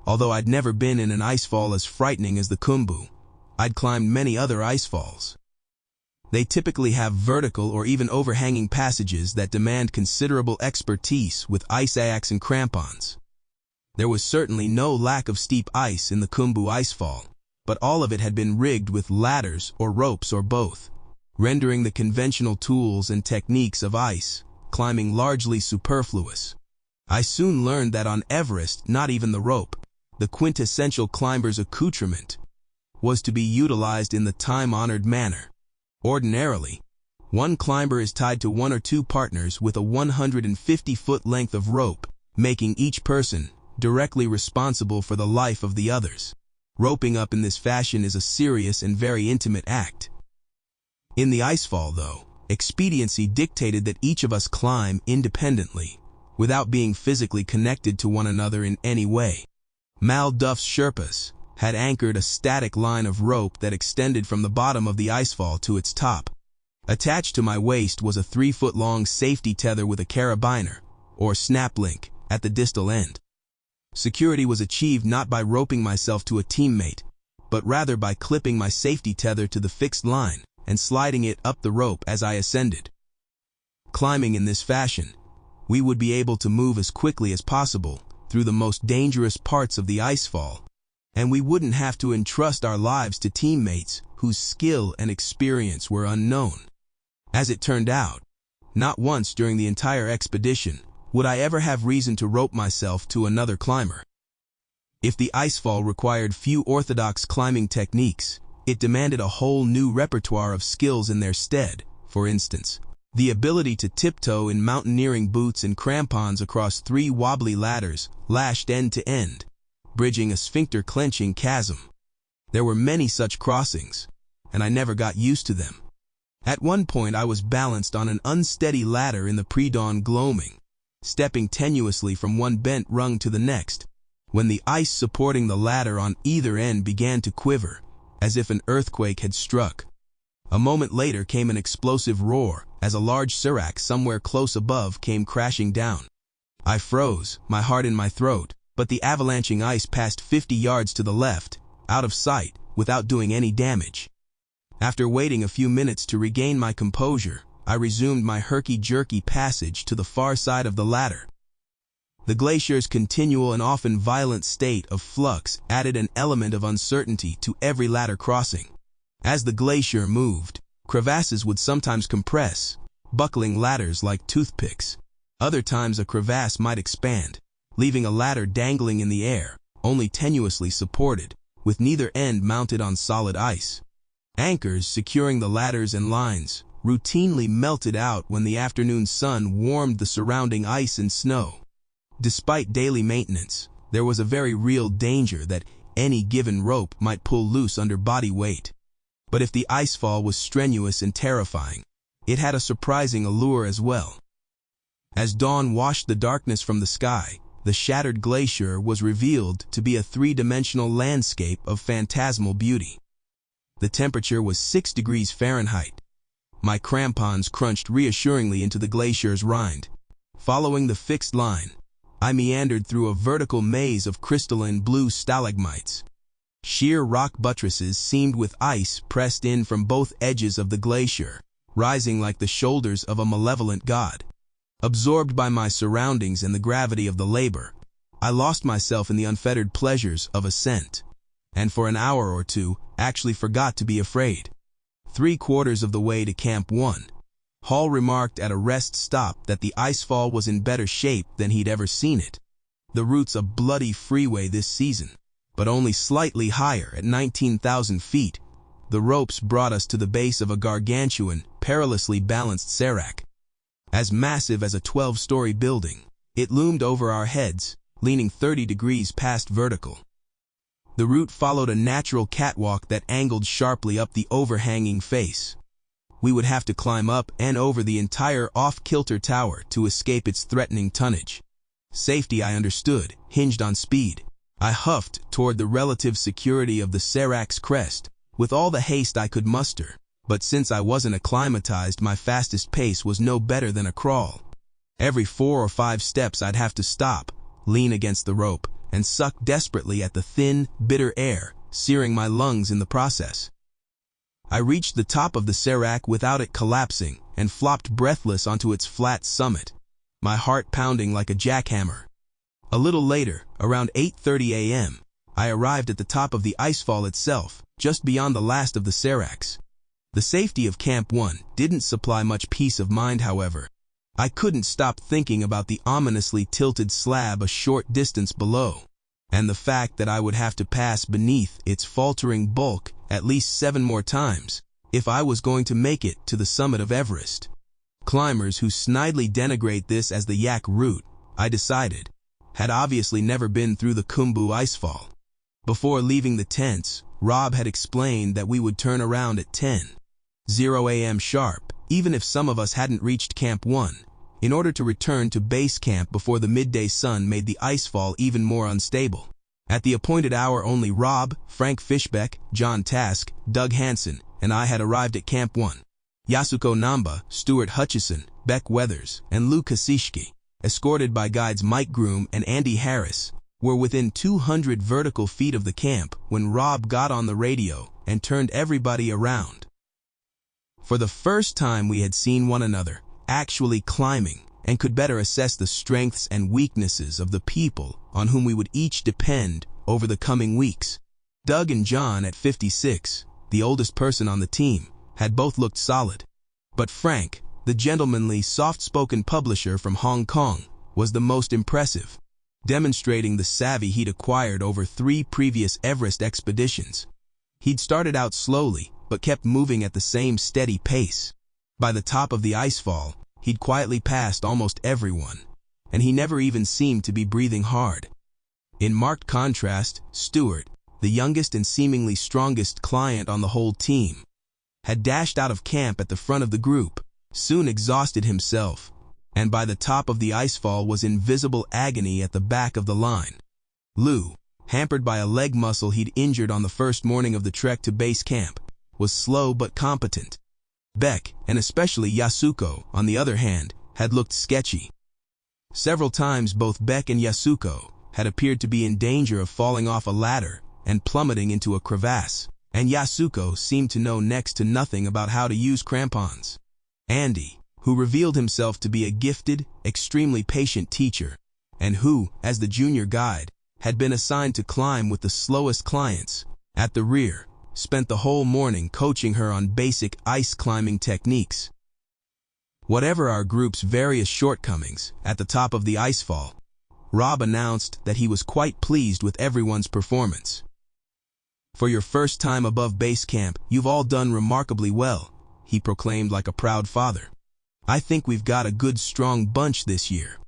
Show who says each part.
Speaker 1: Although I'd never been in an icefall as frightening as the Khumbu, I'd climbed many other icefalls. They typically have vertical or even overhanging passages that demand considerable expertise with ice axe and crampons. There was certainly no lack of steep ice in the Khumbu icefall, but all of it had been rigged with ladders or ropes or both, rendering the conventional tools and techniques of ice climbing largely superfluous. I soon learned that on Everest, not even the rope, the quintessential climber's accoutrement, was to be utilized in the time-honored manner. Ordinarily, one climber is tied to one or two partners with a 150-foot length of rope, making each person directly responsible for the life of the others. Roping up in this fashion is a serious and very intimate act. In the icefall, though, expediency dictated that each of us climb independently, without being physically connected to one another in any way. Mal Duff's Sherpas had anchored a static line of rope that extended from the bottom of the icefall to its top. Attached to my waist was a 3-foot-long safety tether with a carabiner, or snap link, at the distal end. Security was achieved not by roping myself to a teammate, but rather by clipping my safety tether to the fixed line and sliding it up the rope as I ascended. Climbing in this fashion, we would be able to move as quickly as possible through the most dangerous parts of the icefall, and we wouldn't have to entrust our lives to teammates whose skill and experience were unknown. As it turned out, not once during the entire expedition would I ever have reason to rope myself to another climber. If the icefall required few orthodox climbing techniques, it demanded a whole new repertoire of skills in their stead. For instance, the ability to tiptoe in mountaineering boots and crampons across 3 wobbly ladders lashed end to end, bridging a sphincter-clenching chasm. There were many such crossings, and I never got used to them. At one point I was balanced on an unsteady ladder in the pre-dawn gloaming, stepping tenuously from one bent rung to the next, when the ice supporting the ladder on either end began to quiver, as if an earthquake had struck. A moment later came an explosive roar as a large serac somewhere close above came crashing down. I froze, my heart in my throat, but the avalanching ice passed 50 yards to the left, out of sight, without doing any damage. After waiting a few minutes to regain my composure, I resumed my herky-jerky passage to the far side of the ladder. The glacier's continual and often violent state of flux added an element of uncertainty to every ladder crossing. As the glacier moved, crevasses would sometimes compress, buckling ladders like toothpicks. Other times a crevasse might expand, leaving a ladder dangling in the air, only tenuously supported, with neither end mounted on solid ice. Anchors securing the ladders and lines routinely melted out when the afternoon sun warmed the surrounding ice and snow. Despite daily maintenance, there was a very real danger that any given rope might pull loose under body weight. But if the icefall was strenuous and terrifying, it had a surprising allure as well. As dawn washed the darkness from the sky, the shattered glacier was revealed to be a 3-dimensional landscape of phantasmal beauty. The temperature was 6 degrees Fahrenheit. My crampons crunched reassuringly into the glacier's rind. Following the fixed line, I meandered through a vertical maze of crystalline blue stalagmites. Sheer rock buttresses seamed with ice pressed in from both edges of the glacier, rising like the shoulders of a malevolent god. Absorbed by my surroundings and the gravity of the labor, I lost myself in the unfettered pleasures of ascent, and for an hour or two actually forgot to be afraid. 3/4 of the way to Camp 1, Hall remarked at a rest stop that the icefall was in better shape than he'd ever seen it. The route's a bloody freeway this season, but only slightly higher at 19,000 feet. The ropes brought us to the base of a gargantuan, perilously balanced serac. As massive as a 12-story building, it loomed over our heads, leaning 30 degrees past vertical. The route followed a natural catwalk that angled sharply up the overhanging face. We would have to climb up and over the entire off-kilter tower to escape its threatening tonnage. Safety, I understood, hinged on speed. I huffed toward the relative security of the serac's crest with all the haste I could muster, but since I wasn't acclimatized, my fastest pace was no better than a crawl. Every 4 or 5 steps I'd have to stop, lean against the rope, and sucked desperately at the thin, bitter air, searing my lungs in the process. I reached the top of the serac without it collapsing and flopped breathless onto its flat summit, my heart pounding like a jackhammer. A little later, around 8:30 a.m., I arrived at the top of the icefall itself, just beyond the last of the seracs. The safety of Camp 1 didn't supply much peace of mind, however. I couldn't stop thinking about the ominously tilted slab a short distance below, and the fact that I would have to pass beneath its faltering bulk at least 7 more times if I was going to make it to the summit of Everest. Climbers who snidely denigrate this as the Yak route, I decided, had obviously never been through the Khumbu icefall. Before leaving the tents, Rob had explained that we would turn around at 10:00 a.m. sharp, even if some of us hadn't reached Camp 1, in order to return to base camp before the midday sun made the icefall even more unstable. At the appointed hour, only Rob, Frank Fishbeck, John Task, Doug Hansen, and I had arrived at Camp 1. Yasuko Namba, Stuart Hutchison, Beck Weathers, and Lou Kasishki, escorted by guides Mike Groom and Andy Harris, were within 200 vertical feet of the camp when Rob got on the radio and turned everybody around. For the first time, we had seen one another actually climbing and could better assess the strengths and weaknesses of the people on whom we would each depend over the coming weeks. Doug and John, at 56, the oldest person on the team, had both looked solid. But Frank, the gentlemanly, soft-spoken publisher from Hong Kong, was the most impressive, demonstrating the savvy he'd acquired over 3 previous Everest expeditions. He'd started out slowly, but kept moving at the same steady pace. By the top of the icefall, he'd quietly passed almost everyone, and he never even seemed to be breathing hard. In marked contrast, Stuart, the youngest and seemingly strongest client on the whole team, had dashed out of camp at the front of the group, soon exhausted himself, and by the top of the icefall was in visible agony at the back of the line. Lou, hampered by a leg muscle he'd injured on the first morning of the trek to base camp, was slow but competent. Beck, and especially Yasuko, on the other hand, had looked sketchy. Several times both Beck and Yasuko had appeared to be in danger of falling off a ladder and plummeting into a crevasse, and Yasuko seemed to know next to nothing about how to use crampons. Andy, who revealed himself to be a gifted, extremely patient teacher, and who, as the junior guide, had been assigned to climb with the slowest clients, at the rear, spent the whole morning coaching her on basic ice climbing techniques. Whatever our group's various shortcomings, at the top of the icefall, Rob announced that he was quite pleased with everyone's performance. "For your first time above base camp, you've all done remarkably well," he proclaimed like a proud father. "I think we've got a good strong bunch this year."